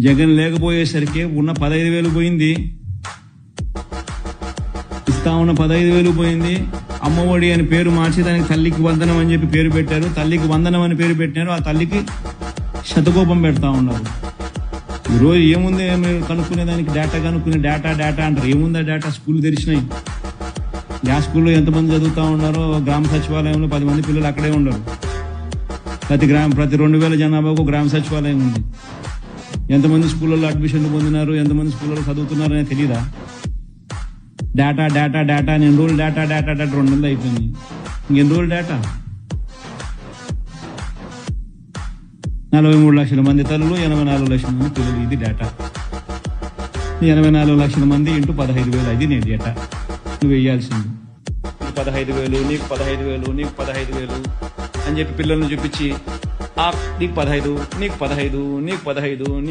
జగన్ లేకపోయేసరికి ఉన్న 15,000 పోయింది, ఇస్తా ఉన్న 15,000 పోయింది. అమ్మఒడి అని పేరు మార్చి దానికి తల్లికి వందనం అని చెప్పి పేరు పెట్టారు. తల్లికి వందనం అని పేరు పెట్టినారు. ఆ తల్లికి శతకోపం పెడతా ఉన్నారు. ఈరోజు ఏముంది కనుక్కునే దానికి డేటా కనుక్కునే డేటా అంటారు. ఏముందా డేటా? స్కూల్ తెరిచినాయి. ఆ స్కూల్లో ఎంతమంది చదువుతా ఉన్నారో గ్రామ సచివాలయంలో 10 మంది పిల్లలు అక్కడే ఉండరు. ప్రతి 2,000 జనాభాకు గ్రామ సచివాలయం ఉంది. ఎంతమంది స్కూళ్ళలో అడ్మిషన్లు పొందినారు, ఎంతమంది స్కూళ్ళలో చదువుతున్నారు అనేది తెలియదా? డేటా ఎన్ని రోజులు డేటా 2 నెలలు అయిపోయింది. ఇంకెన్ని రోజులు డేటా? 43 లక్షల మంది తల్లులు, 84 లక్షల మంది పిల్లలు. ఇది డేటా. 84 లక్షల మంది ఇంటూ 15,000. అది నేను డేటా నువ్వు వేయాల్సింది. 15,000 నీకు 15,000 నీకు 15,000 అని చెప్పి పిల్లల్ని చూపించి నీకు 15 నీకు 15 నీకు 15